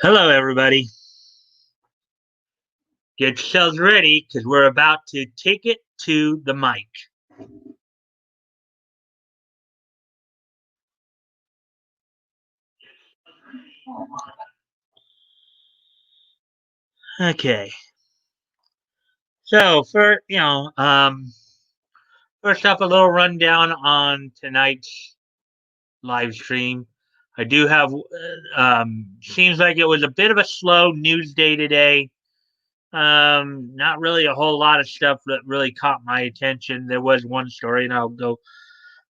Hello, everybody. Get yourselves ready because we're about to take it to the mic. Okay. So, first off, a little rundown on tonight's live stream. I do have. Seems like it was a bit of a slow news day today. Not really a whole lot of stuff that really caught my attention. There was one story, and I'll go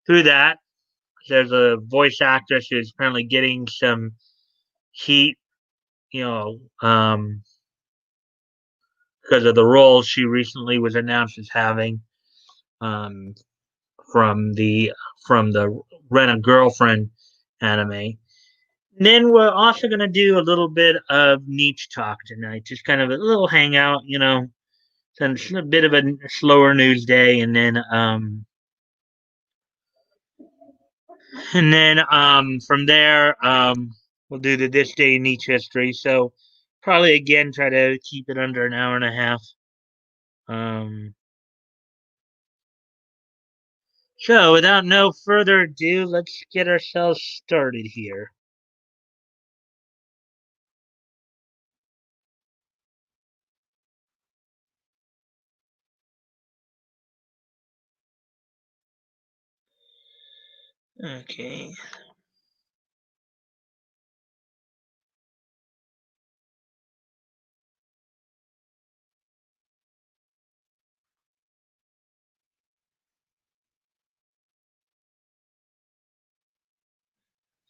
through that. There's a voice actress who's apparently getting some heat, you know, because of the role she recently was announced as having um, from the Rent a Girlfriend anime. And then we're also going to do a little bit of niche talk tonight, just kind of a little hangout, since a bit of a slower news day, and then from there we'll do the this day in niche history. So probably again try to keep it under an hour and a half. Um, So, without no further ado, let's get ourselves started here. Okay.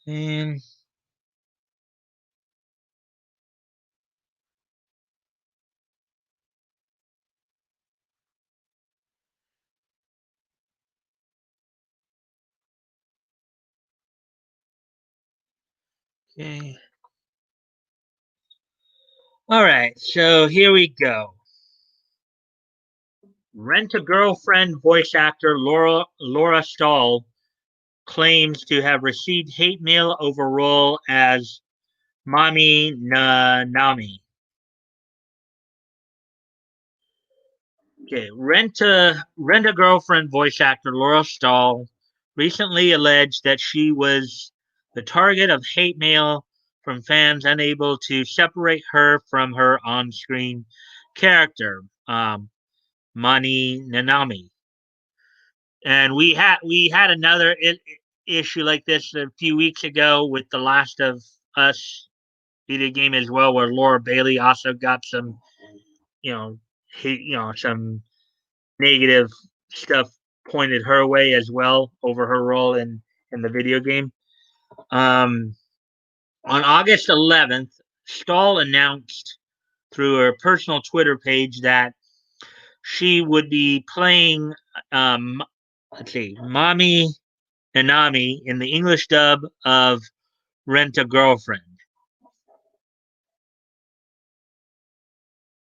And okay. All right. So here we go. Rent a Girlfriend voice actor Laura Stahl claims to have received hate mail over role as Mami Nanami. Okay, Rent a Girlfriend voice actor Laura Stahl recently alleged that she was the target of hate mail from fans unable to separate her from her on-screen character, Mani Nanami. And we had another issue like this a few weeks ago with The Last of Us video game as well, where Laura Bailey also got some, you know, some negative stuff pointed her way as well over her role in the video game. Um, on August 11th, Stahl announced through her personal Twitter page that she would be playing, um, let's see, Mommy Nanami in the English dub of Rent a Girlfriend.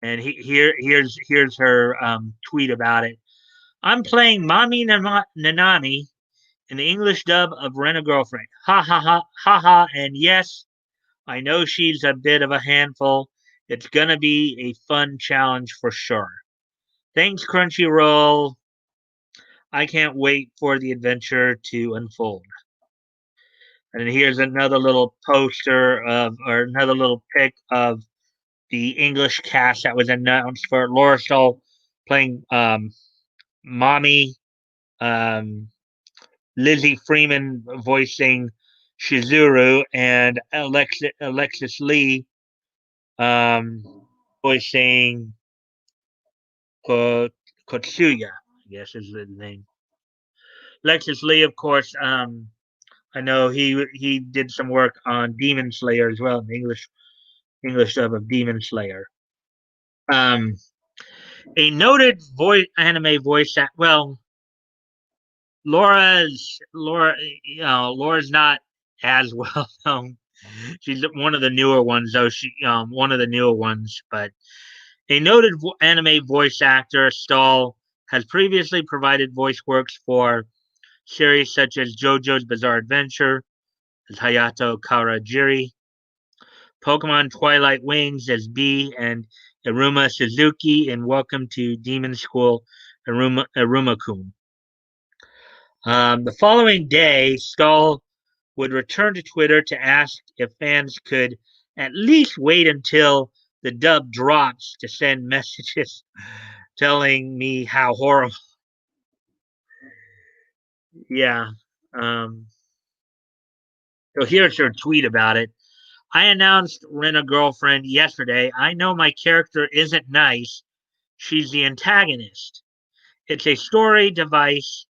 And here's her tweet about it. I'm playing Mommy Nanami in the English dub of Rent a Girlfriend. Ha ha ha ha ha. And yes, I know she's a bit of a handful. It's gonna be a fun challenge for sure. Thanks, Crunchyroll. I can't wait for the adventure to unfold. And here's another little poster of, or another little pic of the English cast that was announced for Laura Stahl playing Mommy, um, Lizzie Freeman voicing Shizuru, and Alexis Lee um, voicing Kotsuya, I guess is the name. Alexis Lee, of course, I know he did some work on Demon Slayer as well, the English dub of Demon Slayer. Um, a noted anime voice act. Well, Laura's not as well known. She's one of the newer ones, though. One of the newer ones, but a noted anime voice actor, Stahl, has previously provided voice works for series such as JoJo's Bizarre Adventure as Hayato Kawajiri, Pokemon Twilight Wings as Bee, and Iruma Suzuki in Welcome to Demon School, Iruma-kun. The following day, Skull would return to Twitter to ask if fans could at least wait until the dub drops to send messages telling me how horrible. Yeah. Um, so here's her tweet about it. I announced Rent a Girlfriend yesterday. I know my character isn't nice. She's the antagonist. It's a story device.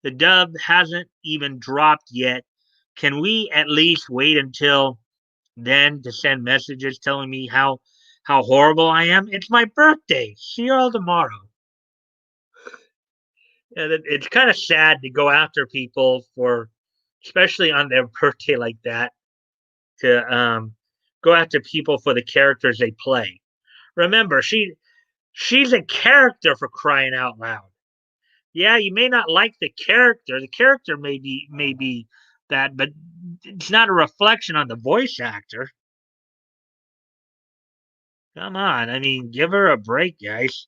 The dub hasn't even dropped yet. Can we at least wait until then to send messages telling me how horrible I am? It's my birthday. See you all tomorrow. And it's kind of sad to go after people for, especially on their birthday like that, to go after people for the characters they play. Remember, she's a character, for crying out loud. Yeah, you may not like the character. The character may be that, but it's not a reflection on the voice actor. Come on, I mean, give her a break, guys.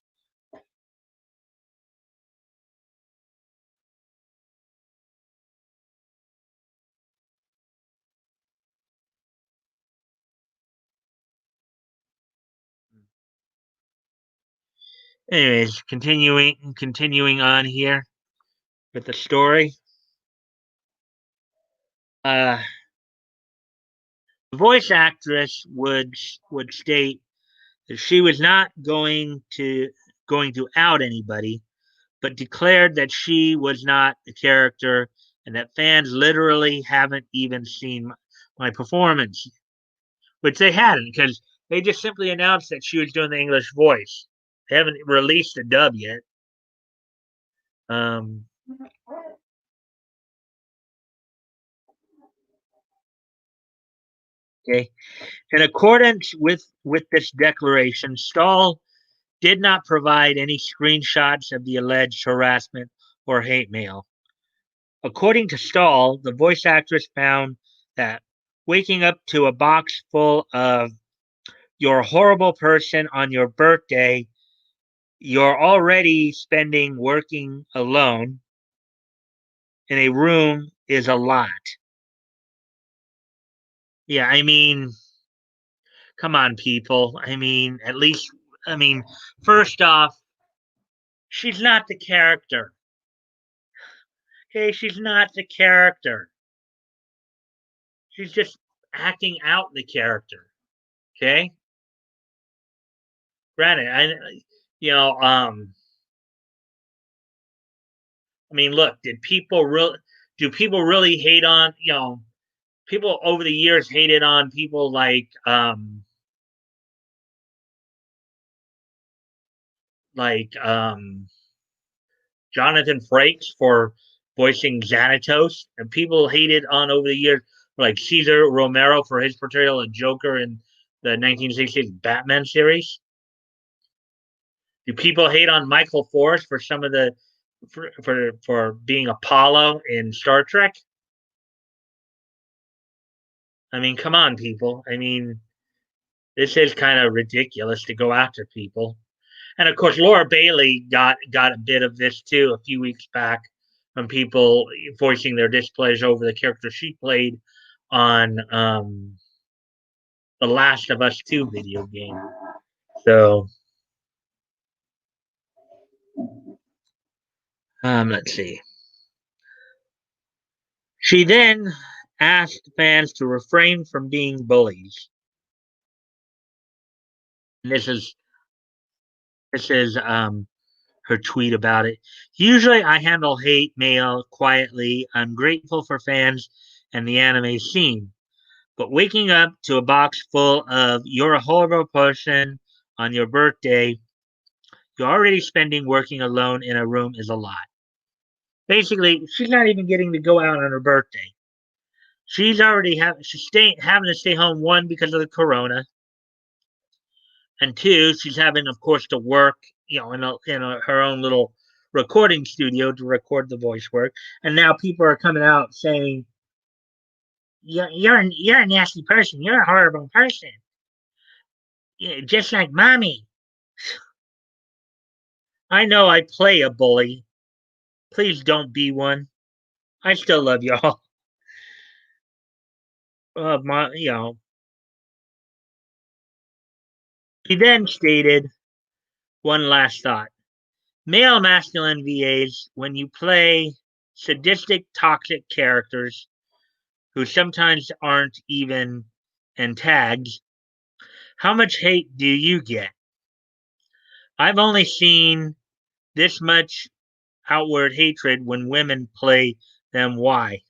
Anyways, continuing on here with the story. Uh, the voice actress would state that she was not going to out anybody, but declared that she was not the character and that fans literally haven't even seen my performance, which they hadn't because they just simply announced that she was doing the English voice. They haven't released the dub yet. Um, okay. In accordance with this declaration, Stahl did not provide any screenshots of the alleged harassment or hate mail. According to Stahl, the voice actress found that waking up to a box full of "you're a horrible person on your birthday, you're already spending working alone in a room is a lot." Yeah, I mean, come on, people. I mean, at least, I mean, first off, she's not the character. Okay, she's not the character. She's just acting out the character. Okay, granted, you know, I mean, look, do people really hate on, people over the years hated on people like Jonathan Frakes for voicing Xanatos, and people hated on over the years like Cesar Romero for his portrayal of Joker in the 1960s Batman series. Do people hate on Michael Force for some of the for being Apollo in Star Trek? I mean, come on, people. I mean, this is kind of ridiculous to go after people. And of course, Laura Bailey got a bit of this too a few weeks back from people voicing their displeasure over the character she played on the Last of Us 2 video game. So let's see. She then asked fans to refrain from being bullies. And this is her tweet about it. Usually I handle hate mail quietly. I'm grateful for fans and the anime scene. But waking up to a box full of "you're a horrible person on your birthday, you're already spending working alone in a room is a lot." Basically, she's not even getting to go out on her birthday. She's having to stay home, one, because of the corona, and two, she's having, of course, to work, her own little recording studio to record the voice work. And now people are coming out saying, you're a nasty person. You're a horrible person. Just like mommy. I know I play a bully. Please don't be one. I still love y'all. My, he then stated one last thought. Male masculine VAs, when you play sadistic, toxic characters who sometimes aren't even in tags, how much hate do you get? I've only seen this much outward hatred when women play them. Why?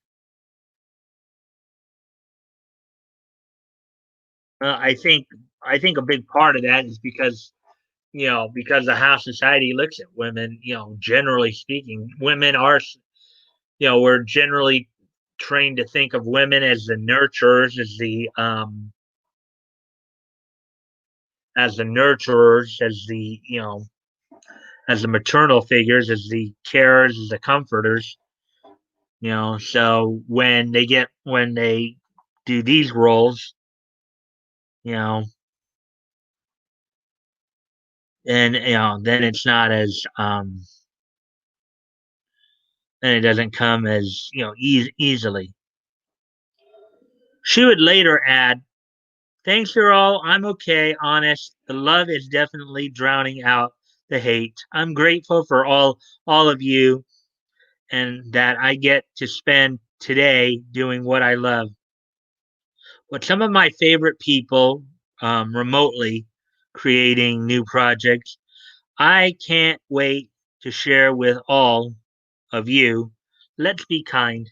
I think a big part of that is because because of how society looks at women. Generally speaking, women are we're generally trained to think of women as the nurturers, as the nurturers, as the maternal figures, as the carers, as the comforters. So when they do these roles, you know, and then it's not as then it doesn't come as easily. She would later add, "Thanks for all. I'm okay. Honest. The love is definitely drowning out the hate. I'm grateful for all of you, and that I get to spend today doing what I love. With some of my favorite people remotely creating new projects, I can't wait to share with all of you. Let's be kind."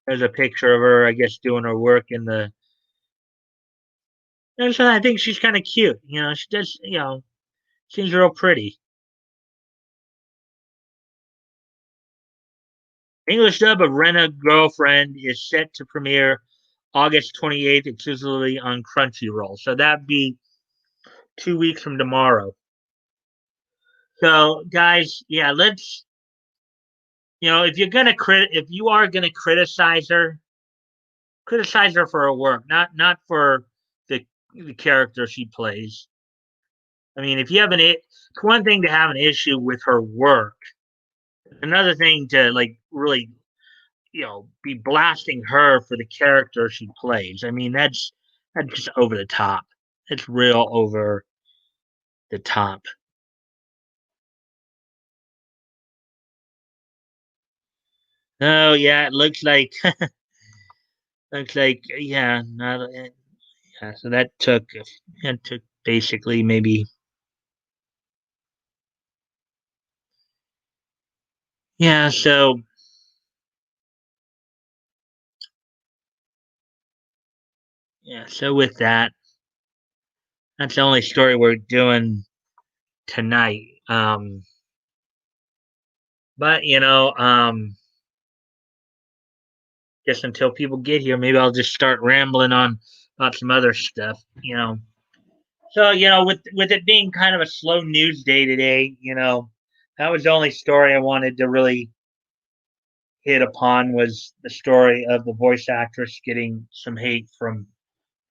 There's a picture of her, I guess, doing her work in the. And so I think she's kind of cute. She does. Seems real pretty. English dub of Rent a Girlfriend is set to premiere August 28th exclusively on Crunchyroll. So that'd be 2 weeks from tomorrow. So guys, yeah, let's if you are gonna criticize her for her work, not for the character she plays. I mean, if you have it's one thing to have an issue with her work. Another thing to really be blasting her for the character she plays. I mean, that's just over the top. It's real over the top. Oh yeah, it looks like yeah, not, yeah. So that took basically maybe yeah. So with that, that's the only story we're doing tonight. But guess until people get here, maybe I'll just start rambling on about some other stuff. So with it being kind of a slow news day today, that was the only story I wanted to really hit upon was the story of the voice actress getting some hate from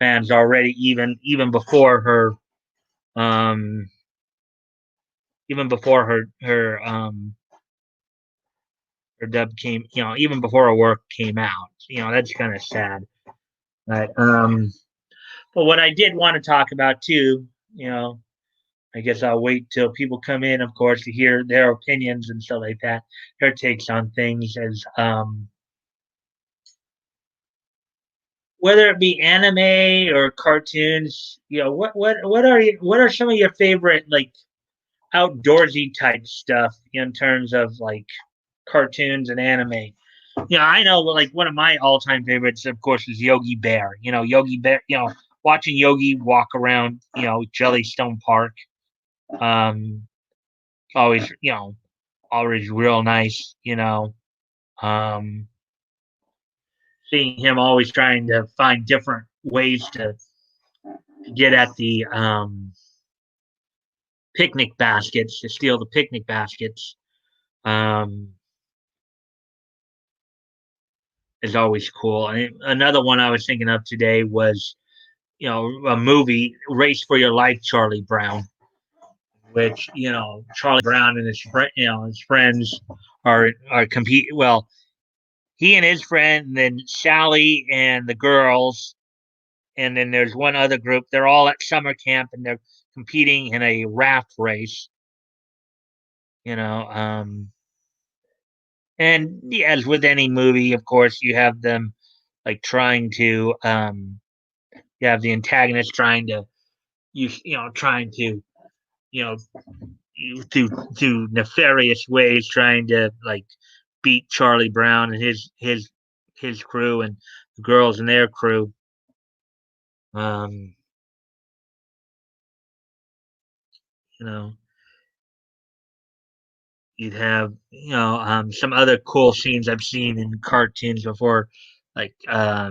fans already, even before um her dub came, even before her work came out. That's kind of sad. But what I did want to talk about too, you know, I guess I'll wait till people come in, of course, to hear their opinions and stuff like that, their takes on things, as whether it be anime or cartoons. What are some of your favorite outdoorsy type stuff in terms of cartoons and anime? I know one of my all time favorites, of course, is Yogi Bear. Yogi Bear. Watching Yogi walk around, Jellystone Park. Um, always, always real nice. Um, seeing him always trying to find different ways to get at the picnic baskets, to steal the picnic baskets. Um, is always cool. And another one I was thinking of today was, a movie, Race for Your Life, Charlie Brown, which, Charlie Brown and his friends are compete. Well, he and his friend, and then Sally and the girls, and then there's one other group. They're all at summer camp and they're competing in a raft race. You know, and yeah, as with any movie, of course, you have them like trying to, you have the antagonist trying to, trying to, you know, through nefarious ways, trying to like beat Charlie Brown and his crew and the girls in their crew. Um, you know, you'd have, some other cool scenes I've seen in cartoons before, like, yeah,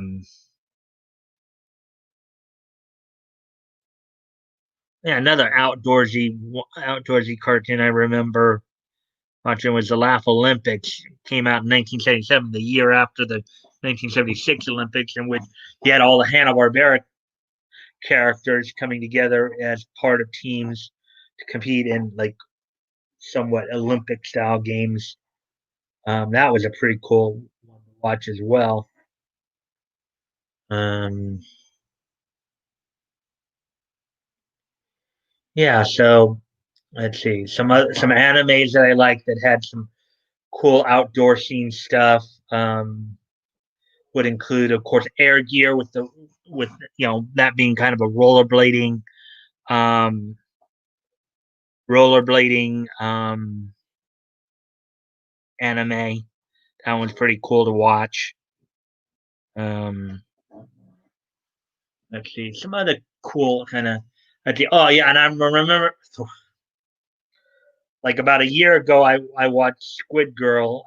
another outdoorsy cartoon I remember watching was the Laugh Olympics. It came out in 1977, the year after the 1976 Olympics, in which you had all the Hanna Barbera characters coming together as part of teams to compete in like somewhat Olympic style games. That was a pretty cool one to watch as well. Um, yeah, so let's see some animes that I like that had some cool outdoor scene stuff. Would include, of course, Air Gear with that being kind of a um, rollerblading anime. That one's pretty cool to watch. Um, let's see some other cool kind of. Oh yeah, and I remember like about a year ago, I watched Squid Girl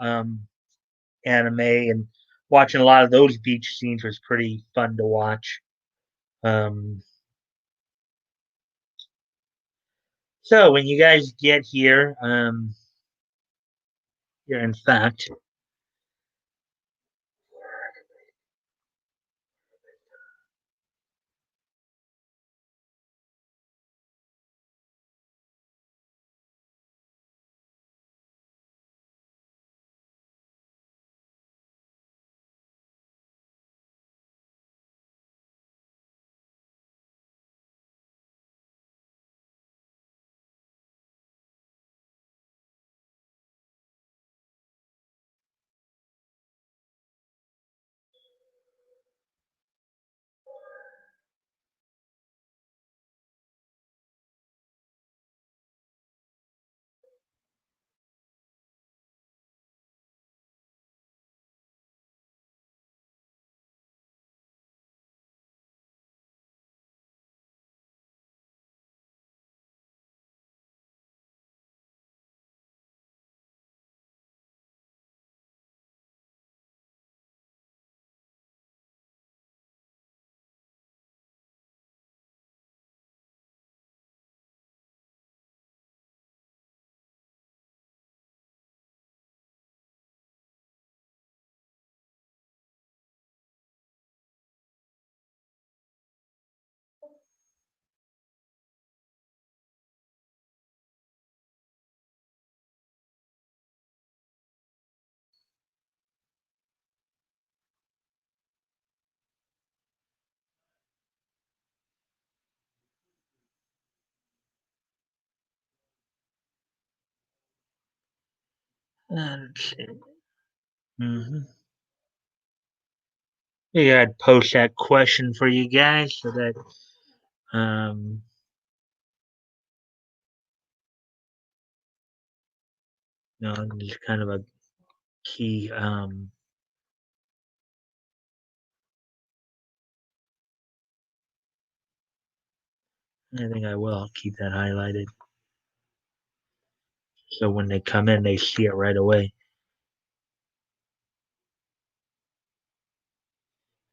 anime, and watching a lot of those beach scenes was pretty fun to watch. Um, so when you guys get here, here in fact, let's see. Mm-hmm. Yeah, I'd post that question for you guys so that um, it's kind of a key. I think I will keep that highlighted so when they come in, they see it right away.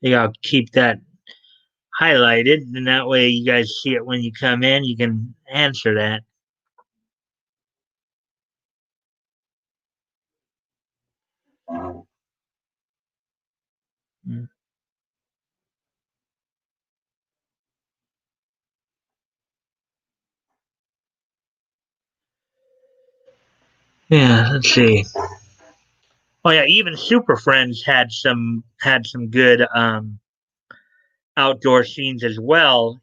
Yeah, I'll keep that highlighted, and that way you guys see it when you come in. You can answer that. Yeah, let's see. Oh yeah, even Super Friends had some good outdoor scenes as well.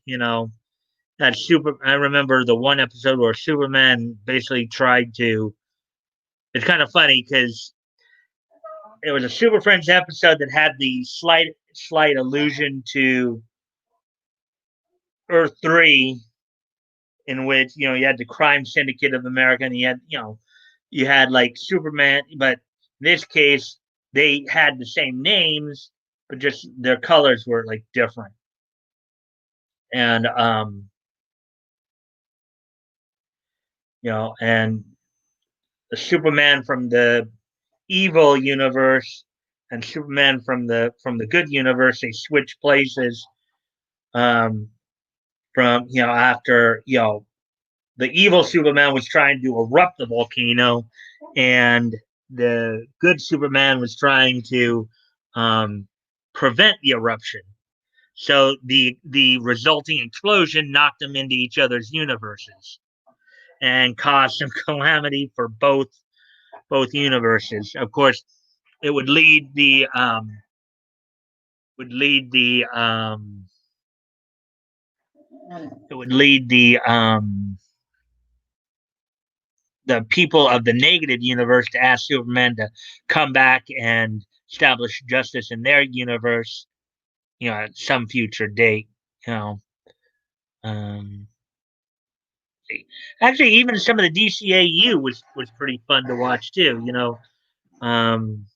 That super. I remember the one episode where Superman basically tried to. It's kind of funny because it was a Super Friends episode that had the slight allusion to Earth 3, in which you had the crime syndicate of America, and you had like Superman, but in this case they had the same names, but just their colors were like different. And and the Superman from the evil universe and Superman from the good universe, they switch places. Um, from after the evil Superman was trying to erupt the volcano, and the good Superman was trying to um, prevent the eruption. So the resulting explosion knocked them into each other's universes and caused some calamity for both universes. Of course, it would lead the people of the negative universe to ask Superman to come back and establish justice in their universe, at some future date. You know, um, Actually, even some of the DCAU was pretty fun to watch too. Um,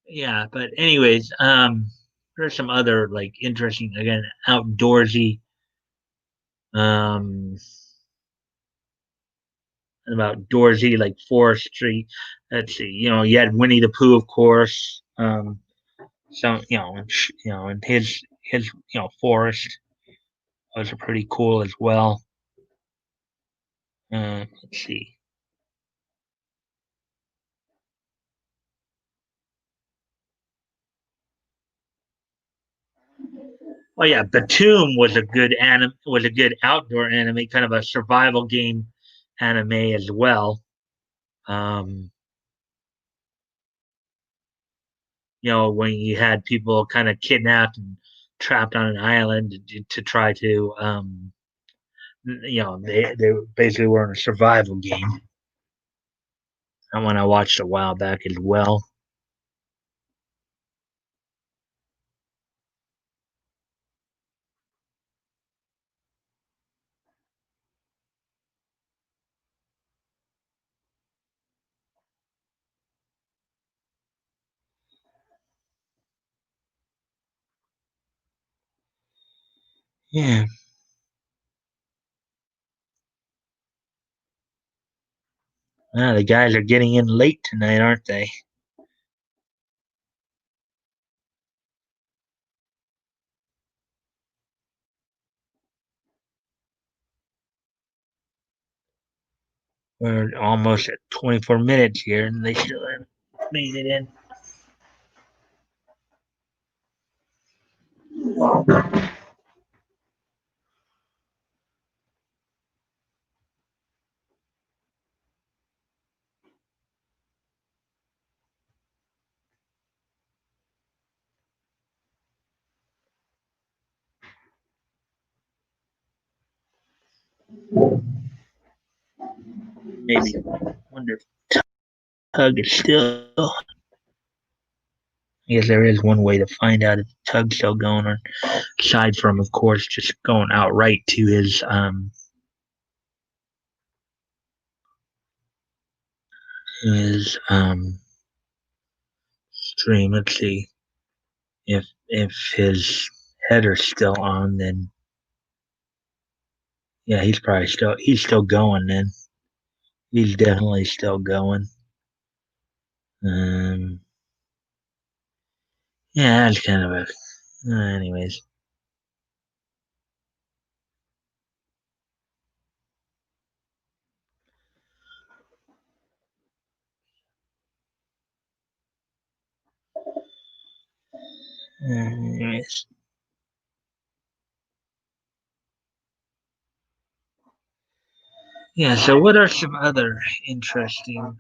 yeah. But anyways, there's some other like interesting, again, outdoorsy, um about outdoorsy, like forestry. Let's see, you had Winnie the Pooh, of course. So and his forest was pretty cool as well. Let's see. Oh yeah, Batum was a good outdoor anime, kind of a survival game anime as well. Um, when you had people kind of kidnapped and trapped on an island to try to, they basically were in a survival game. That one I watched a while back as well. Yeah, the guys are getting in late tonight, aren't they? We're almost at 24 minutes here, and they still haven't made it in. Maybe. Wonder if Tug is still. I guess there is one way to find out if Tug's still going, or aside from, of course, just going outright to his stream. Let's see if his header's still on. Then yeah, he's still going. Then he's definitely still going. Um, yeah, that's kind of a. Anyways, anyways, Yeah. So, what are some other interesting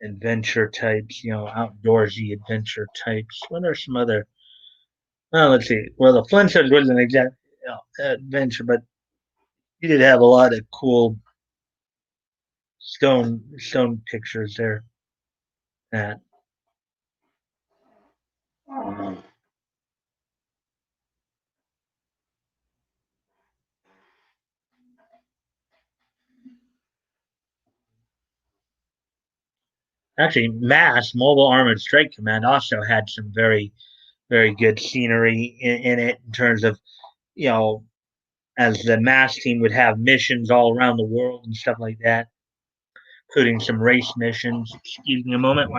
adventure types? Outdoorsy adventure types. What are some other? Well, let's see. Well, the Flintstones wasn't exact adventure, but you did have a lot of cool stone pictures there. That actually, Mass Mobile Armored Strike Command also had some very good scenery in it in terms of you know as the Mass team would have missions all around the world and stuff like that, including some race missions. Excuse me a moment.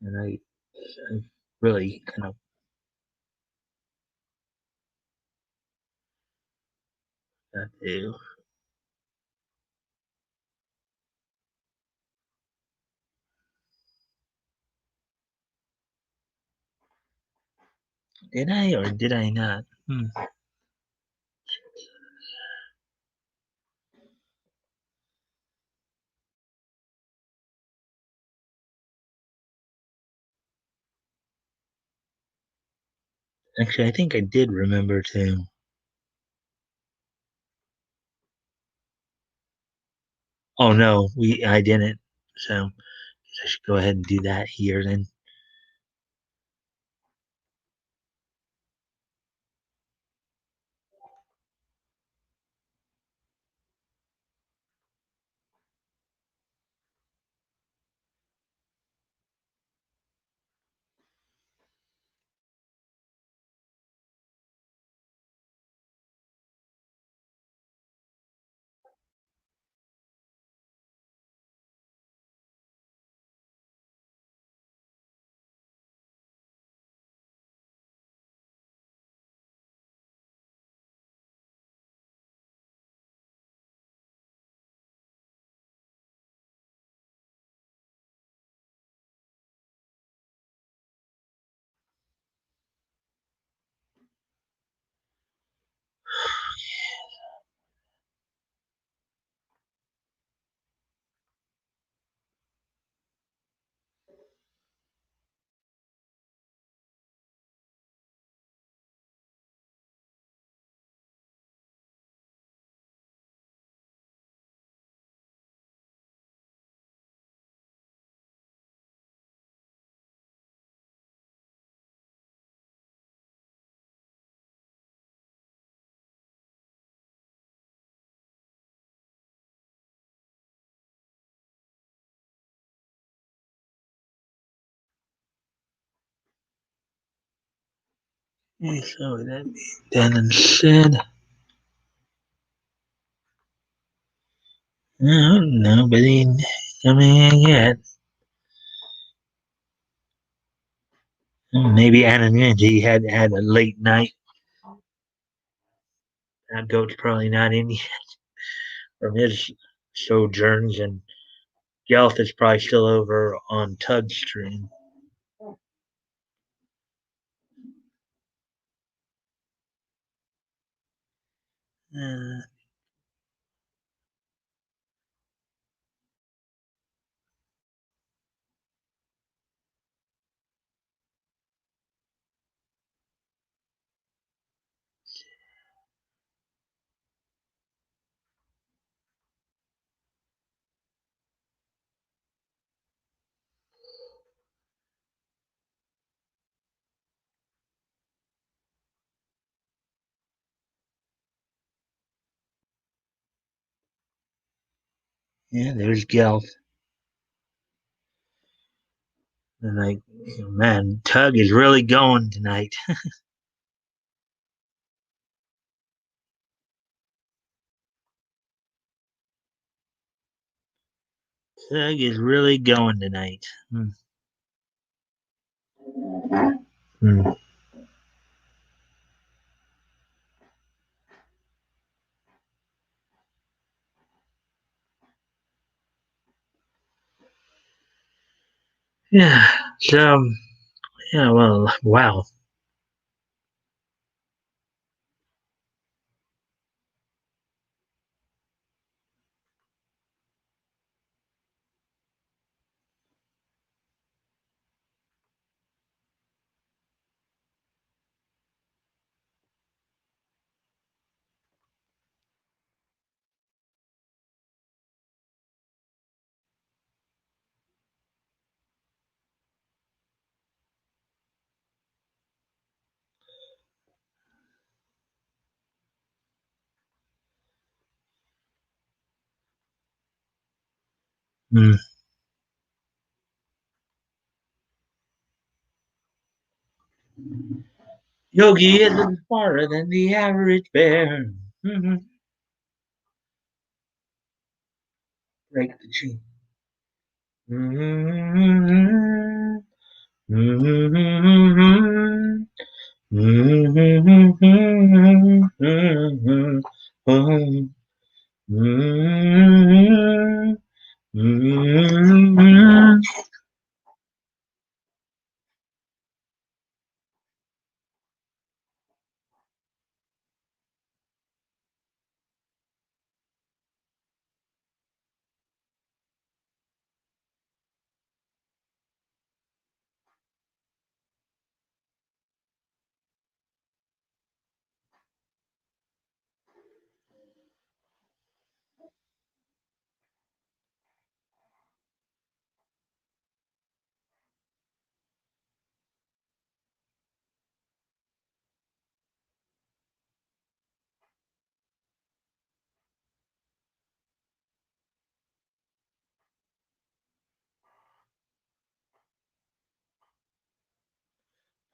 And I really kind of got to. Did I or did I not? Actually, I think I did remember to. Oh no, I didn't. So I should go ahead and do that here then. Okay, so that being done and said, no, nobody coming in yet. Maybe anonymity had a late night. That goat's probably not in yet from his sojourns, and Gelth is probably still over on Tug's stream. Uh, yeah, there's Gelth. And like, man, Tug is really going tonight. Tug is really going tonight. Hmm. Hmm. Yeah. So yeah. Well. Wow. Mm. Yogi is smarter than the average bear. Mhm. Break the chain. Mhm. Mhm. Mhm. Mhm. Mhm.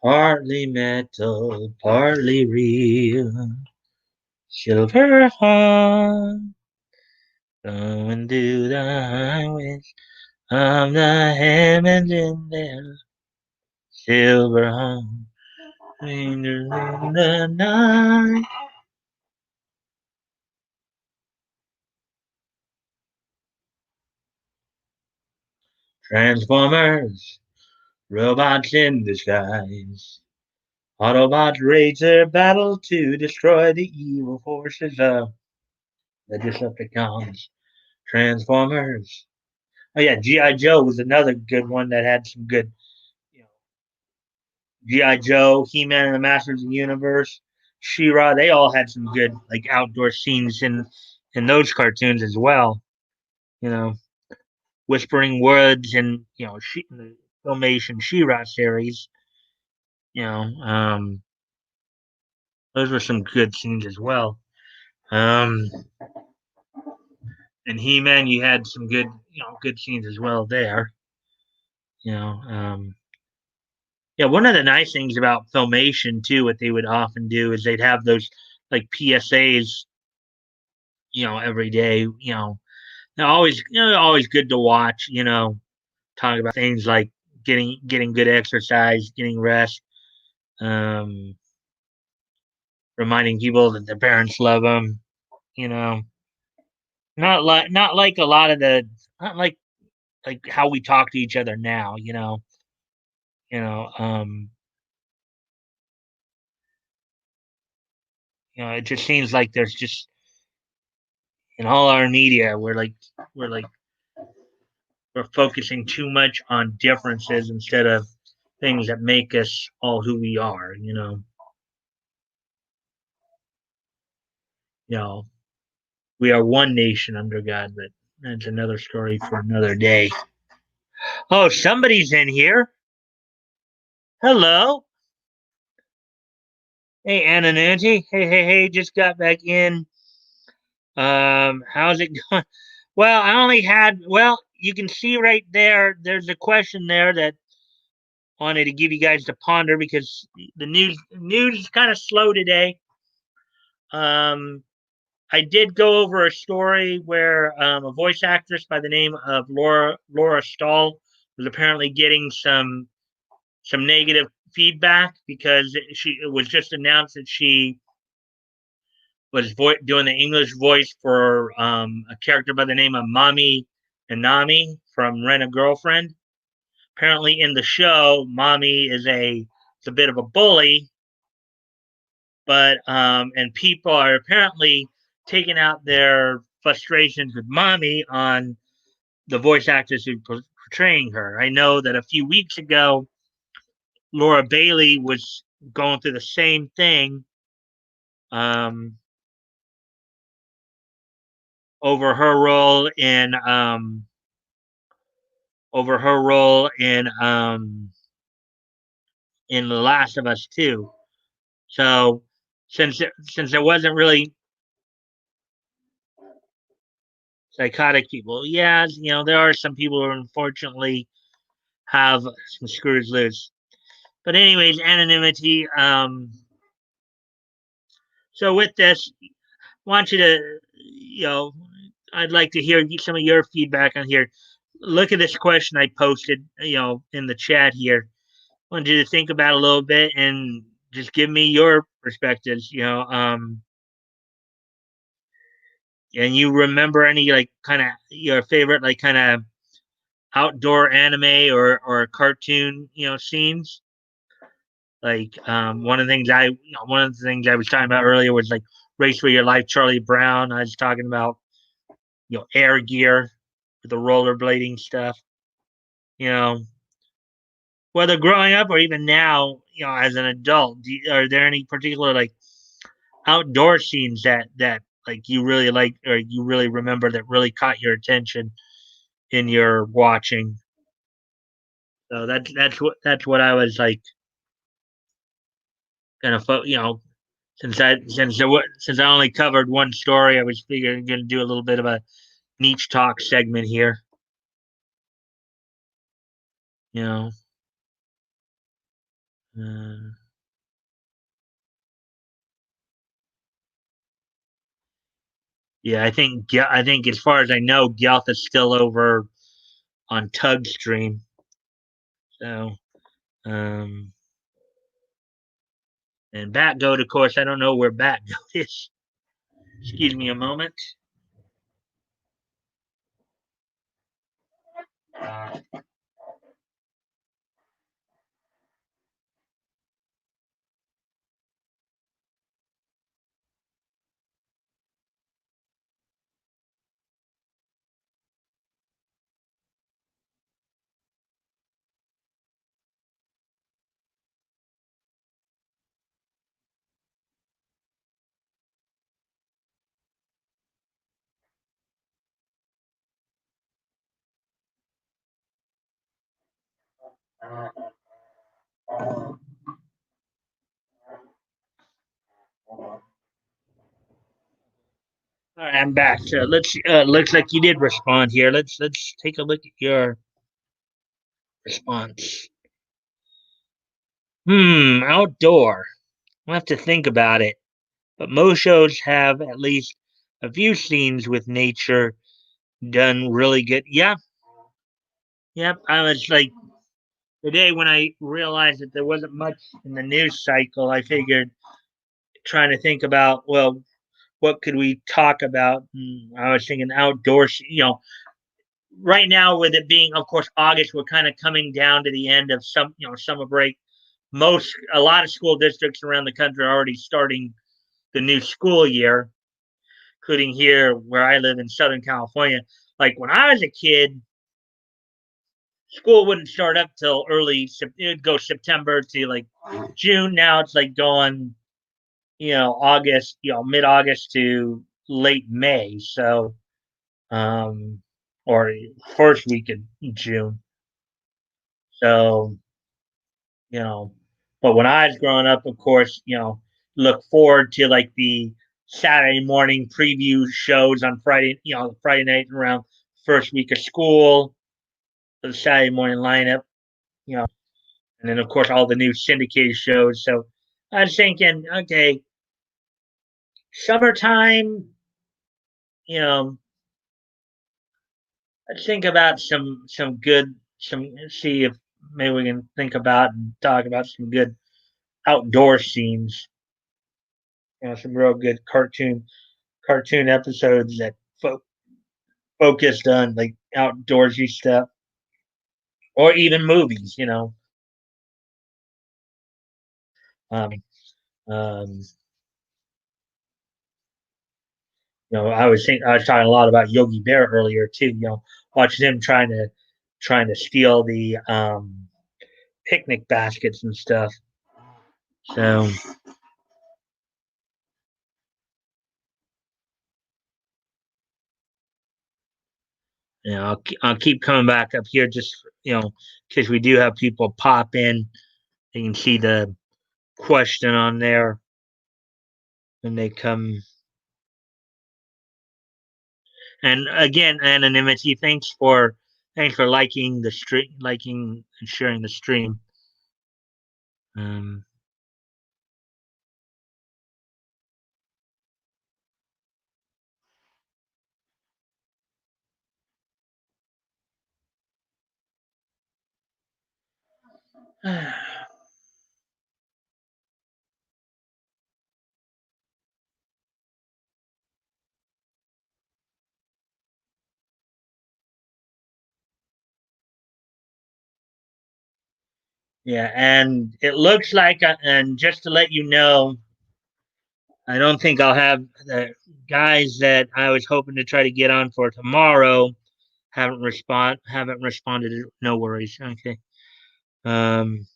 Partly metal, partly real. Silver heart, going through the highways of the heavens in there. Silver heart, fingers in the night. Transformers, robots in disguise. Autobots rage their battle to destroy the evil forces of the Decepticons. Transformers. Oh yeah, GI Joe was another good one that had some good, you know, GI Joe, He Man and the Masters of the Universe, She-Ra. They all had some good like outdoor scenes in those cartoons as well. You know, Whispering Woods and the Filmation She-Ra series. You know, those were some good scenes as well. Um, and He Man, you had some good good scenes as well there. You know, yeah, one of the nice things about Filmation too, what they would often do is they'd have those like PSAs, every day. They're always always good to watch. Talk about things like getting good exercise, getting rest, um, reminding people that their parents love them. You know, not like a lot of the not like how we talk to each other now. You know, um, it just seems like there's just in all our media we're like we're focusing too much on differences instead of things that make us all who we are. You know, we are one nation under God, but that's another story for another day. Oh, somebody's in here. Hello. Hey, Anna Nancy. Hey, hey, hey, just got back in. How's it going? Well, I only had, well, you can see right there, there's a question there that I wanted to give you guys to ponder because the news is kind of slow today. Um, I did go over a story where a voice actress by the name of Laura Stahl was apparently getting some negative feedback because it was just announced that she was doing the English voice for a character by the name of Mommy Inami from Rent a Girlfriend. Apparently, in the show, mommy is a bit of a bully, but and people are apparently taking out their frustrations with mommy on the voice actors who portraying her. I know that a few weeks ago, Laura Bailey was going through the same thing um, over her role in The Last of Us too. So since it wasn't really psychotic people, yeah, there are some people who unfortunately have some screws loose. But anyways, anonymity. So with this, I want you to, I'd like to hear some of your feedback on here. Look at this question I posted, in the chat here. I want you to think about it a little bit and just give me your perspectives. And you remember any like kind of your favorite like kind of outdoor anime or cartoon scenes? Like one of the things I was talking about earlier was like Race for Your Life, Charlie Brown. I was talking about Air Gear with the rollerblading stuff. You know, whether growing up or even now, as an adult, are there any particular like outdoor scenes that like you really like or you really remember that really caught your attention in your watching? So that's what I was like kind of since I only covered one story, I was figuring going to do a little bit of a niche talk segment here. You know, uh, yeah, I think as far as I know, Gelth is still over on Tug Stream. So, um, and Batgoat, of course, I don't know where Batgoat is. Excuse me a moment. All right, I'm back. So let's. Looks like you did respond here. Let's take a look at your response. Outdoor. I'll have to think about it. But most shows have at least a few scenes with nature done really good. Yeah, yep. I was like today when I realized that there wasn't much in the news cycle. I figured trying to think about what could we talk about. I was thinking outdoors. Right now with it being, of course, August, we're kind of coming down to the end of summer break. A lot of school districts around the country are already starting the new school year, including here where I live in Southern California. Like when I was a kid, school wouldn't start up till it would go September to like June. Now it's like going, August, mid August to late May. So, um, or first week in June. So, you know, but when I was growing up, of course, look forward to like the Saturday morning preview shows on Friday, Friday night around first week of school, the Saturday morning lineup, you know, and then of course all the new syndicated shows. So I was thinking, okay, summertime, you know, let's think about some good some see if maybe we can think about and talk about some good outdoor scenes. Some real good cartoon episodes that focused on like outdoorsy stuff. or even movies. Um, um, I was talking a lot about Yogi Bear earlier too. Watching him trying to steal the picnic baskets and stuff. So I'll keep coming back up here just because we do have people pop in. You can see the question on there when they come. And again, anonymity. Thanks for liking the stream, liking and sharing the stream. Um, yeah, and it looks like, and just to let you know, I don't think I'll have the guys that I was hoping to try to get on for tomorrow haven't responded. No worries. Okay. Um,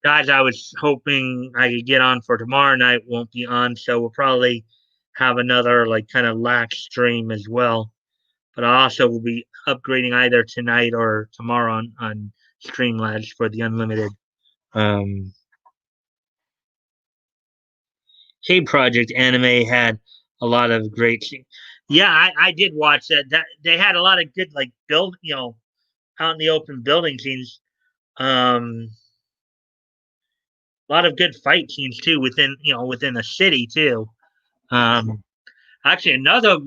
Guys, I was hoping I could get on for tomorrow night won't be on, so we'll probably have another like kind of lax stream as well. But I also will be upgrading either tonight or tomorrow on Streamlabs for the unlimited. Um, K Project anime had a lot of great. Yeah, I did watch that. That they had a lot of good like out in the open building scenes. A lot of good fight scenes too within the city too. Um, Actually, another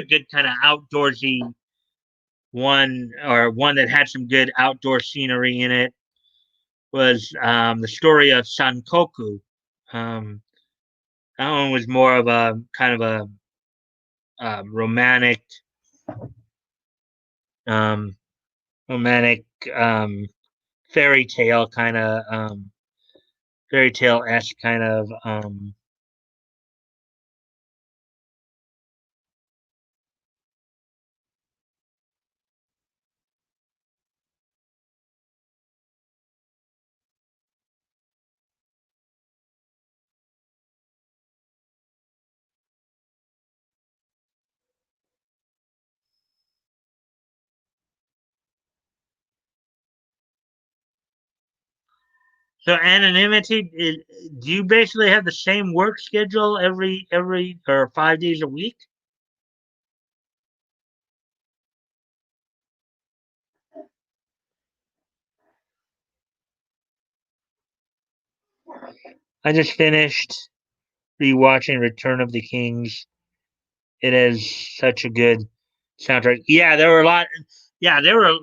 good kind of outdoorsy one, or one that had some good outdoor scenery in it, was the story of Sankoku. Um, that one was more of a kind of romantic, um, romantic fairy tale kind of fairy tale esque kind of. So anonymity, do you basically have the same work schedule every or 5 days a week? I just finished rewatching Return of the Kings. It is such a good soundtrack. Yeah, there were a lot. Yeah, there are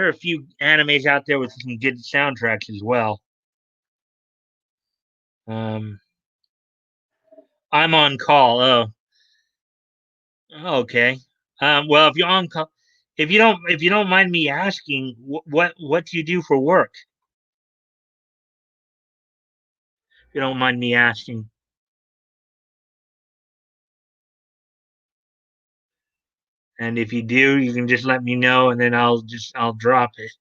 a few animes out there with some good soundtracks as well. Um, I'm on call. Okay. Well, if you're on call, if you don't mind me asking, what do you do for work? If you don't mind me asking, and if you do, you can just let me know, and then I'll drop it.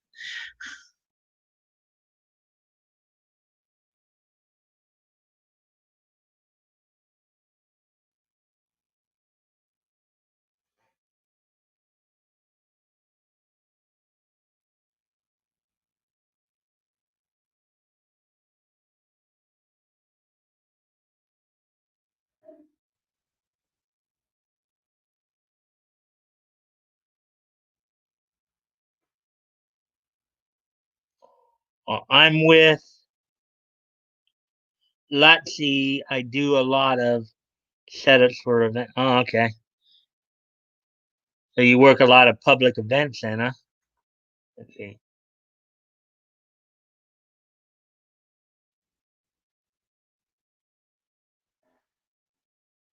I'm with Lutzi. I do a lot of setups for event. Oh, okay. So you work a lot of public events, then, huh? Okay.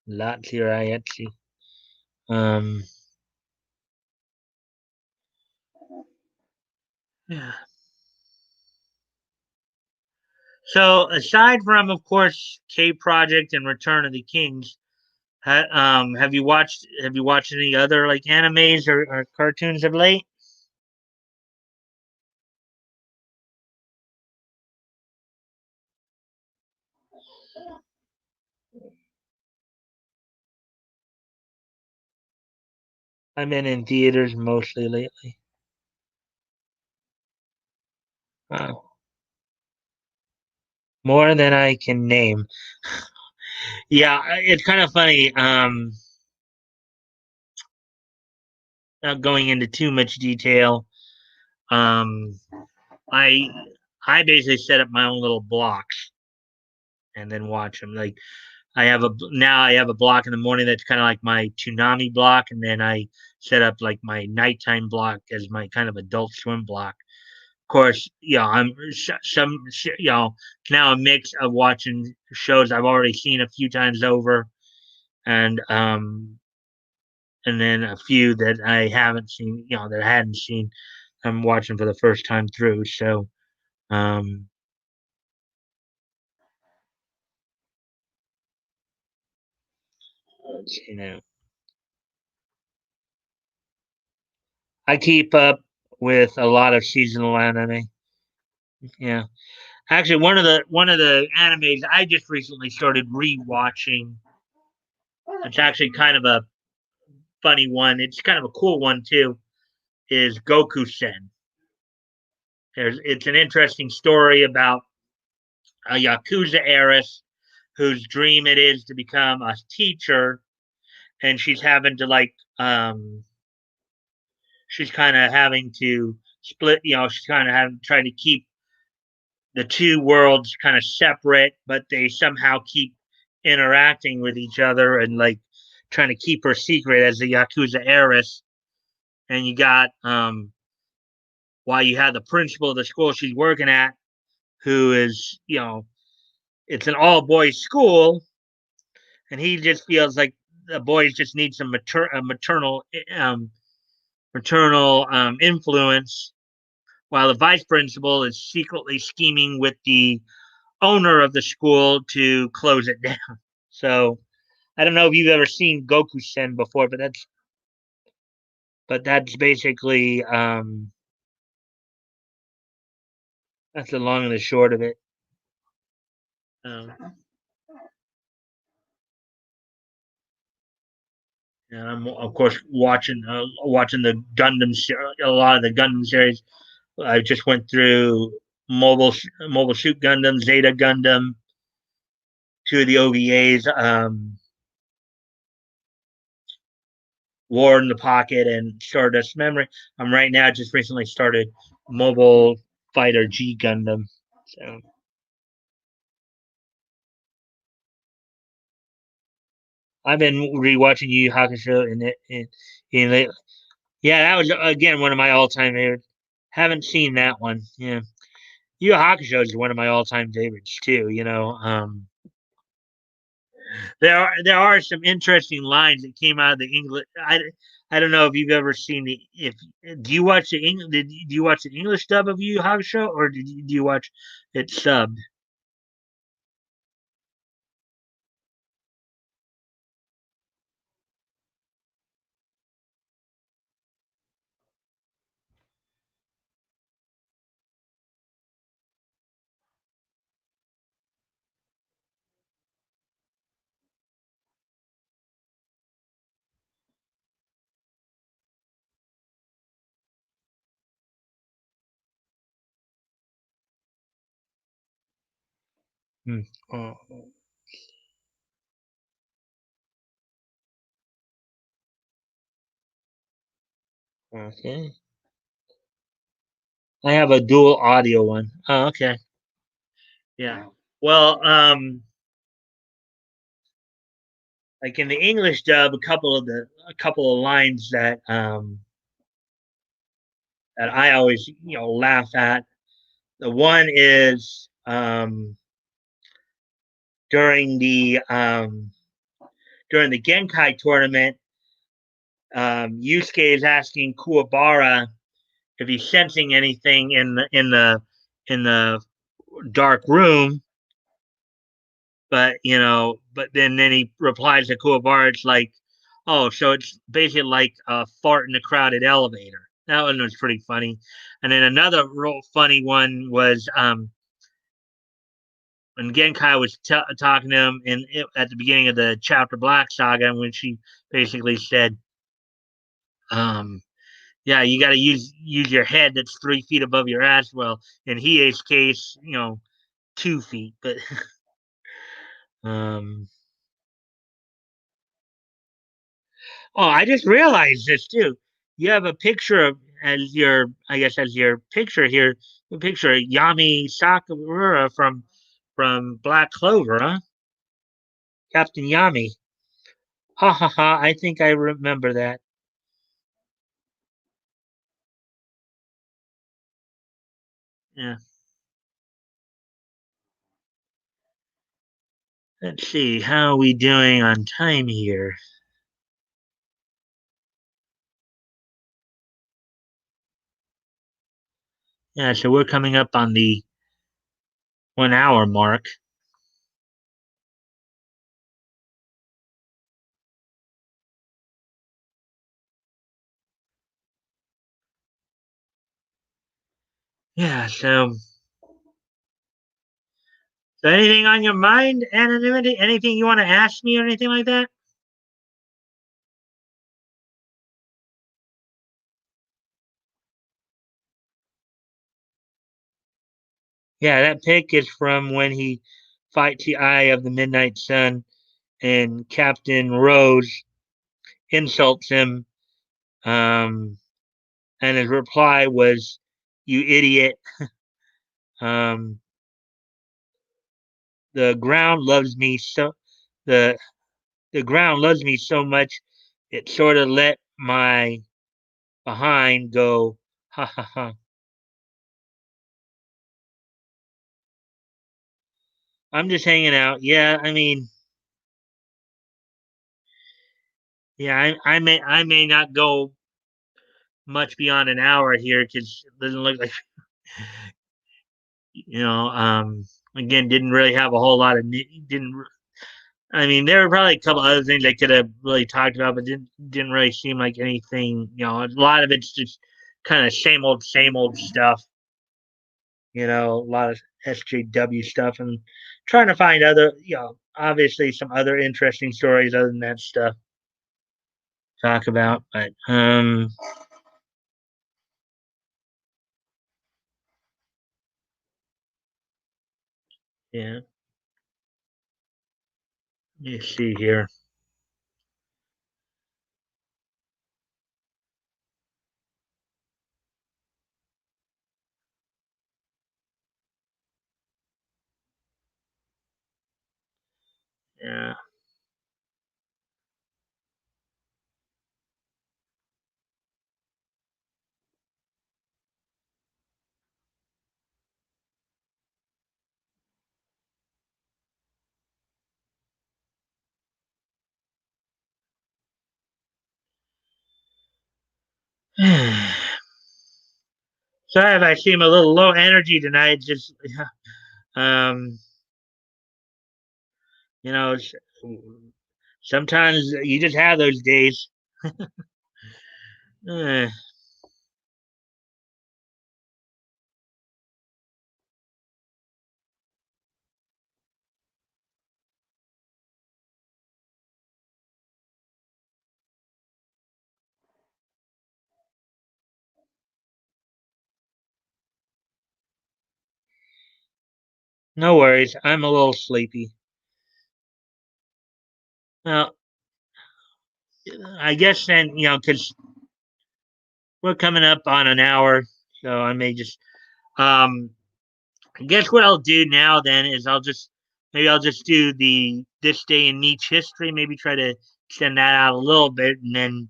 Lutzi or IETSI. Um, Yeah. So aside from, of course, K Project and Return of the Kings, have you watched any other like animes or cartoons of late? I've been in theaters mostly lately. Uh, More than I can name. Yeah, it's kind of funny. Not going into too much detail. Um, I I basically set up my own little blocks and then watch them. Like I have a block in the morning that's kind of like my Toonami block, and then I set up like my nighttime block as my kind of Adult Swim block. Of course, I'm now a mix of watching shows I've already seen a few times over, and and then a few that I haven't seen, that I hadn't seen. I'm watching for the first time through. So, um, you know, I keep up with a lot of seasonal anime. Yeah, actually, one of the animes I just recently started rewatching. It's actually kind of a funny one. It's kind of a cool one too. Is Goku Sen. It's an interesting story about a yakuza heiress whose dream it is to become a teacher, and she's kind of having to split. She's kind of having trying to keep the two worlds kind of separate, but they somehow keep interacting with each other and like trying to keep her secret as a yakuza heiress. And you got while you have the principal of the school she's working at, who is it's an all boys school, and he just feels like the boys just need some um, maternal influence, while the vice principal is secretly scheming with the owner of the school to close it down. So I don't know if you've ever seen Goku Sen before, but that's basically that's the long and the short of it. Um, and I'm of course watching the a lot of the Gundam series. I just went through Mobile Suit Gundam, Zeta Gundam, two of the OVAs, War in the Pocket and Stardust Memory. I'm right now just recently started Mobile Fighter G Gundam. So I've been rewatching Yu Yu Hakusho in yeah, that was again one of my all time favorites. Haven't seen that one. Yeah, Yu Yu Hakusho is one of my all time favorites too. There are some interesting lines that came out of the English. I don't know if you've ever seen the if do you watch the English do you watch the English dub of Yu Yu Hakusho, or do you watch it subbed? Hmm. Oh, okay. I have a dual audio one. Oh, okay. Yeah. Well, like in the English dub, a couple of lines that I always laugh at. The one is during the Genkai tournament. Yusuke is asking Kuwabara if he's sensing anything in the dark room. But then he replies to Kuwabara, it's like, oh, so it's basically like a fart in a crowded elevator. That one was pretty funny. And then another real funny one was when Genkai was talking to him at the beginning of the chapter Black Saga, when she basically said, um, "Yeah, you got to use your head that's 3 feet above your ass." Well, in Hiei's case, 2 feet, but um, oh, I just realized this too. You have a picture of I guess as your picture here, a picture of Yami Sakura from Black Clover, huh? Captain Yami. Ha ha ha! I think I remember that. Yeah. Let's see. How are we doing on time here? Yeah, so we're coming up on the 1 hour mark. Yeah. So anything on your mind, anonymity? Anything you want to ask me or anything like that? Yeah, that pic is from when he fights the Eye of the Midnight Sun, and Captain Rose insults him, um, and his reply was, "You idiot! Um, the ground loves me so the the ground loves me so much, it sort of let my behind go. Ha ha ha! I'm just hanging out. Yeah, I mean, yeah, I may not go much beyond an hour here because it doesn't look like you know. Again, didn't really have a whole lot of didn't. I mean, there were probably a couple other things I could have really talked about, but didn't really seem like anything. A lot of it's just kind of same old stuff. A lot of SJW stuff, and trying to find other, obviously some other interesting stories other than that stuff to talk about. But yeah, let me see here. Yeah. Sorry if I seem a little low energy tonight. Just um, you know, sometimes you just have those days. Eh, no worries. I'm a little sleepy. Well, I guess then because we're coming up on an hour, so I may just um. I guess what I'll do now then is I'll just do the this day in niche history. Maybe try to extend that out a little bit, and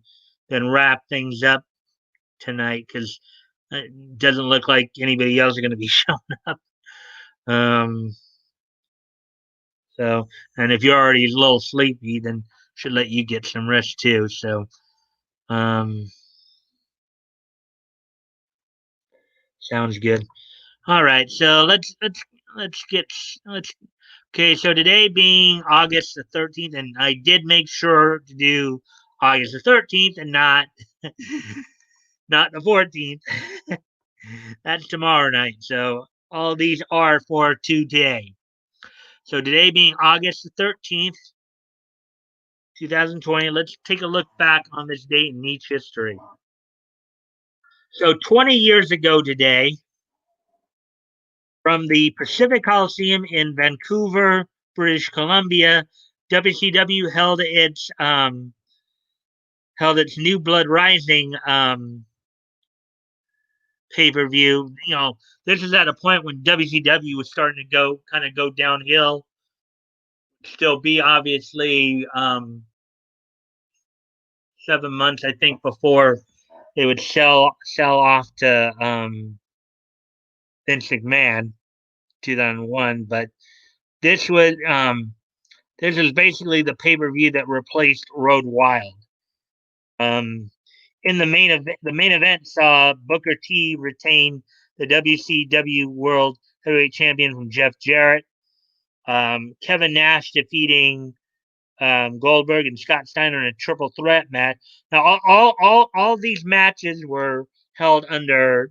then wrap things up tonight because it doesn't look like anybody else is going to be showing up. Um, so, and if you're already a little sleepy, then should let you get some rest too. So, um, Sounds good. All right, so let's okay. So today being August the 13th, and I did make sure to do August the 13th and not not the 14th. That's tomorrow night. So all these are for today. So today being August the 13th, 2020, let's take a look back on this date in Nietzsche history. So 20 years ago today, from the Pacific Coliseum in Vancouver, British Columbia, WCW held its New Blood Rising pay per view. You know, this was at a point when WCW was starting to go downhill. Still be obviously 7 months, I think, before they would sell off to Vince McMahon, 2001. But this was this is basically the pay per view that replaced Road Wild. Um, in the main event saw Booker T retain the WCW World Heavyweight Champion from Jeff Jarrett. Kevin Nash defeating Goldberg and Scott Steiner in a triple threat match. Now, all these matches were held under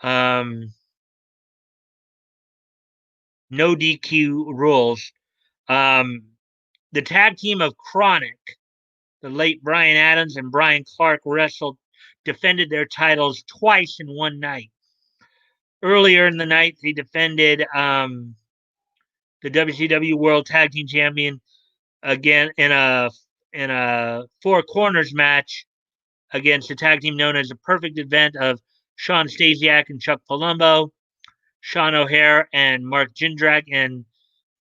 um, no DQ rules. Um, the tag team of Chronic, the late Brian Adams and Brian Clark defended their titles twice in one night. Earlier in the night, they defended the WCW World Tag Team Champion again in a four corners match against a tag team known as the Perfect Event of Sean Stasiak and Chuck Palumbo, Sean O'Hare and Mark Jindrak, and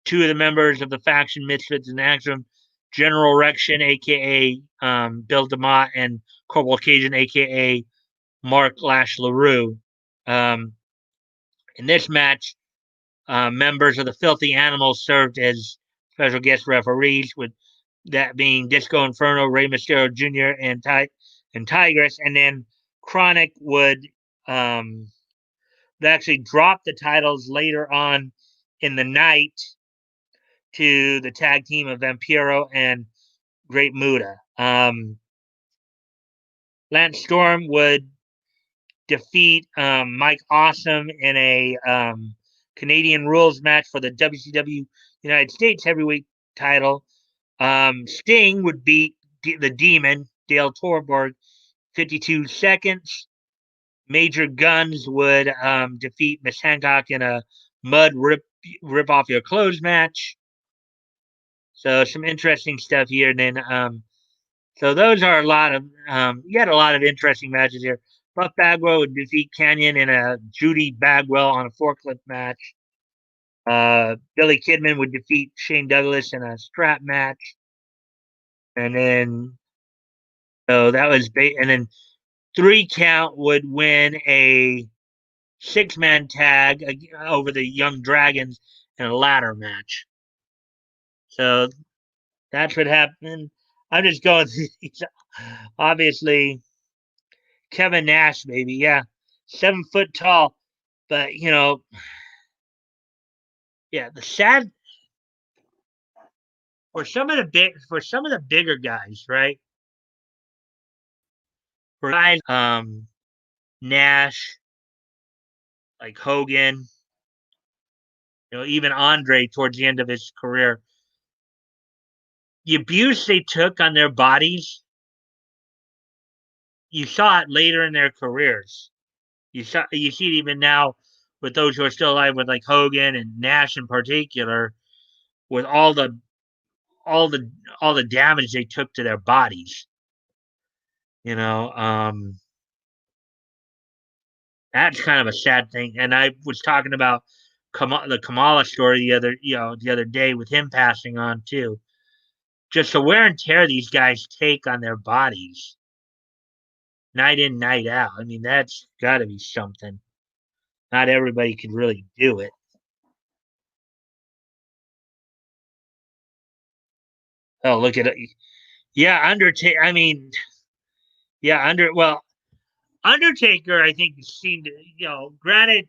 two of the members of the faction Misfits in Action, General Rection, aka Bill DeMott, and Corporal Cajun, aka Mark Lash LaRue. Um, in this match, members of the Filthy Animals served as special guest referees, with that being Disco Inferno, Rey Mysterio Jr., and Tigress. And then Chronic would actually drop the titles later on in the night to the tag team of Vampiro and Great Muta. Lance Storm would defeat Mike Awesome in a Canadian rules match for the WCW United States Heavyweight title. Sting would beat the Demon, Dale Torborg, 52 seconds. Major Guns would defeat Miss Hancock in a mud rip off your clothes match. So some interesting stuff here. And then so those are a lot of you had a lot of interesting matches here. Buff Bagwell would defeat Canyon in a Judy Bagwell on a forklift match. Billy Kidman would defeat Shane Douglas in a strap match. And then so that was and then 3 Count would win a 6-man tag over the Young Dragons in a ladder match. So that's what happened. I'm just going through these. Obviously, Kevin Nash, baby, yeah, 7 foot tall, but yeah, the sad for some of the bigger guys, right? For guys, Nash, like Hogan, even Andre towards the end of his career, the abuse they took on their bodies, you saw it later in their careers. You see it even now with those who are still alive, with like Hogan and Nash in particular, with all the all the damage they took to their bodies. You know, that's kind of a sad thing. And I was talking about the Kamala story the other day with him passing on too. Just the wear and tear these guys take on their bodies, night in, night out. I mean, that's got to be something. Not everybody could really do it. Oh, look at it. Yeah, Undertaker. I mean, yeah, Undertaker, I think, seemed, granted,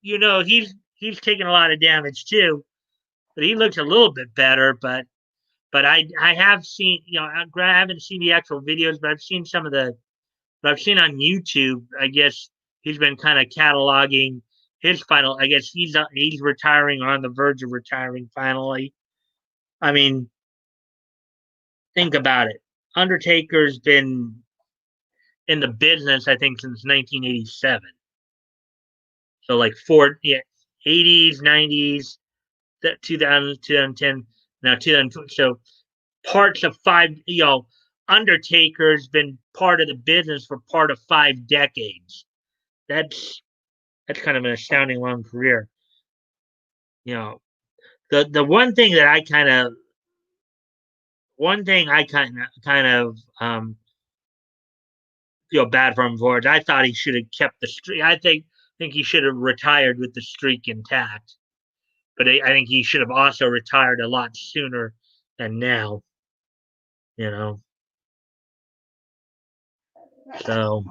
he's taken a lot of damage too, but he looks a little bit better. But I have seen, I haven't seen the actual videos, but I've seen some of the, but I've seen on YouTube. I guess he's been kind of cataloging his final. I guess he's retiring or on the verge of retiring finally. I mean, think about it. Undertaker's been in the business, I think, since 1987. So like 80s, 90s, 2000, 2010, now 2020. So parts of five, Undertaker's been part of the business for part of 5 decades. That's that's kind of an astounding long career. You know, the one thing I kind of feel bad for him for is I thought he should have kept the streak. I think he should have retired with the streak intact. But I think he should have also retired a lot sooner than now. You know, so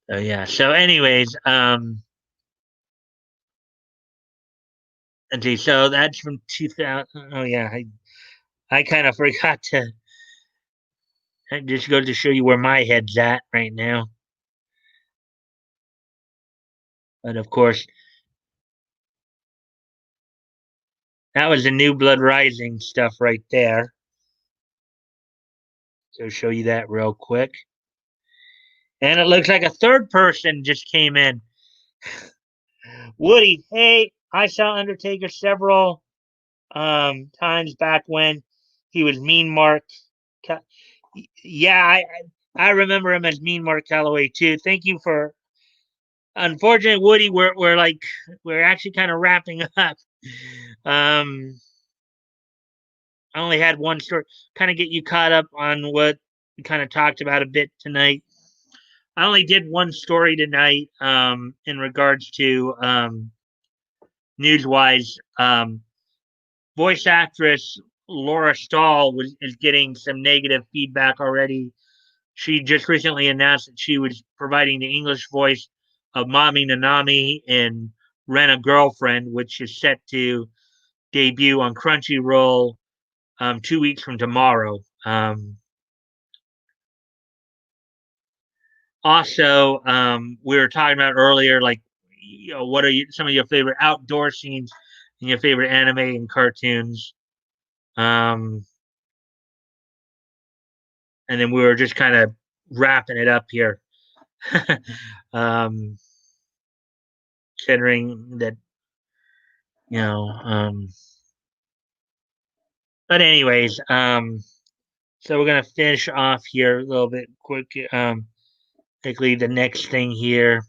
yeah. So, anyways, and see, so that's from 2000. Oh yeah, I kind of forgot to. I just go to show you where my head's at right now. But of course, that was the New Blood Rising stuff right there. So show you that real quick. And it looks like a third person just came in. Woody, hey, I saw Undertaker several times back when he was Mean Mark. Yeah, I remember him as Mean Mark Calloway too. Thank you for. Unfortunately, Woody, we're actually kind of wrapping up. Um, I only had one story, kind of get you caught up on what we kind of talked about a bit tonight. I only did one story tonight in regards to news wise. Voice actress Laura Stahl is getting some negative feedback already. She just recently announced that she was providing the English voice of Mommy Nanami in Rent a Girlfriend, which is set to debut on Crunchyroll 2 weeks from tomorrow. Also, we were talking about earlier, like, what are some of your favorite outdoor scenes in your favorite anime and cartoons? Um, and then we were just kind of wrapping it up here. um, Considering that, you know, but anyways, so we're gonna finish off here a little bit quick. Quickly, the next thing here.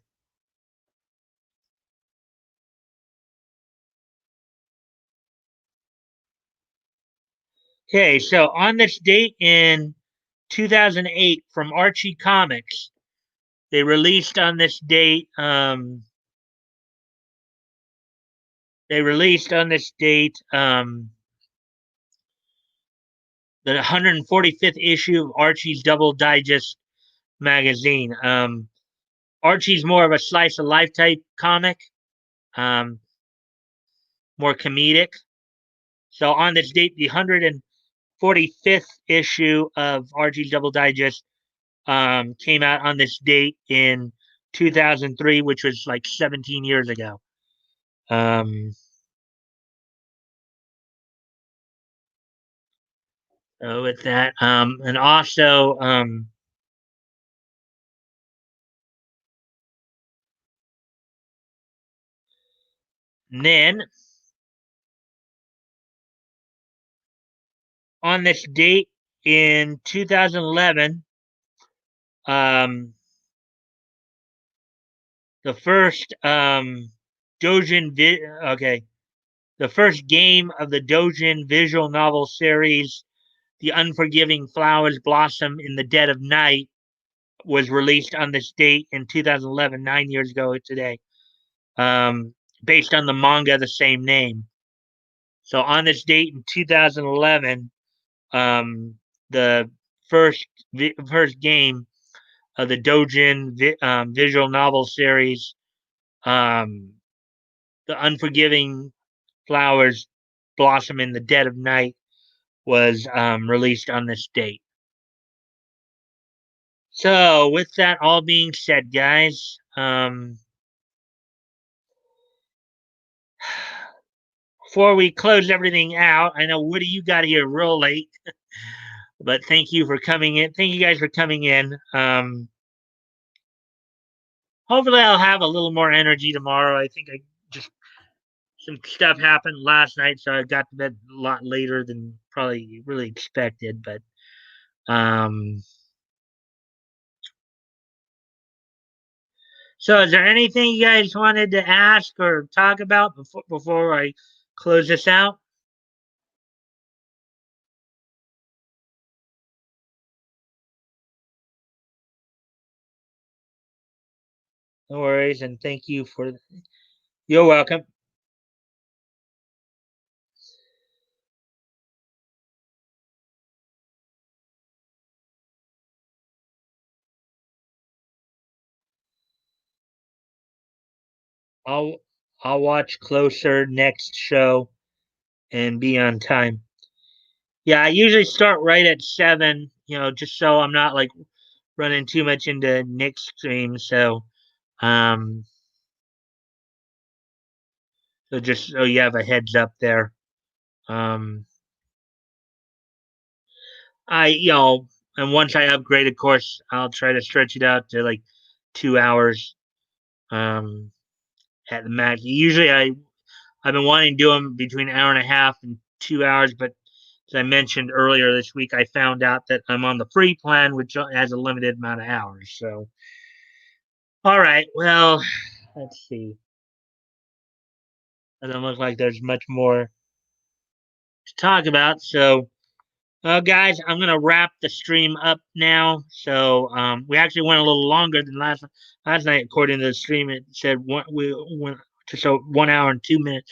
Okay, so on this date in 2008 from Archie Comics, they released on this date. They released on this date the 145th issue of Archie's Double Digest magazine. Archie's more of a slice of life type comic, um, more comedic. So on this date, the 145th issue of Archie's Double Digest came out on this date in 2003, which was like 17 years ago. Um, so with that, and also, then on this date in 2011, um, the first okay, the first game of the Dojin visual novel series, The Unforgiving Flowers Blossom in the Dead of Night, was released on this date in 2011, 9 years ago today, based on the manga the same name. So on this date in 2011, the first first game of the Dojin visual novel series, um, The Unforgiving Flowers Blossom in the Dead of Night, was released on this date. So, with that all being said, guys, before we close everything out, I know Woody, you got here real late, but thank you for coming in. Thank you guys for coming in. Hopefully, I'll have a little more energy tomorrow. I think I just some stuff happened last night, so I got to bed a lot later than probably really expected. But um, so is there anything you guys wanted to ask or talk about before I close this out? No worries, and thank you for. You're welcome. I'll I'll watch closer next show and be on time. Yeah, I usually start right at 7. Just so I'm not like running too much into Nick's stream. Um, so just so you have a heads up there. Um, and once I upgrade, of course, I'll try to stretch it out to like 2 hours. Um, at the max. Usually, I've been wanting to do them between an hour and a half and 2 hours, but as I mentioned earlier this week, I found out that I'm on the free plan, which has a limited amount of hours. So, all right, well, let's see. Doesn't look like there's much more to talk about. So, well, guys, I'm gonna wrap the stream up now. So, we actually went a little longer than last night, according to the stream. It said we went to 1 hour and 2 minutes,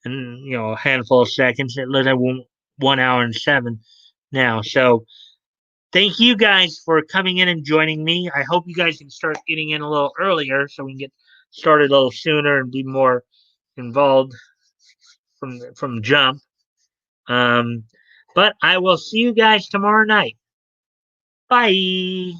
and a handful of seconds. It looks like 1 hour and 7 now. So, thank you guys for coming in and joining me. I hope you guys can start getting in a little earlier so we can get started a little sooner and be more involved from jump. Um, but I will see you guys tomorrow night. Bye.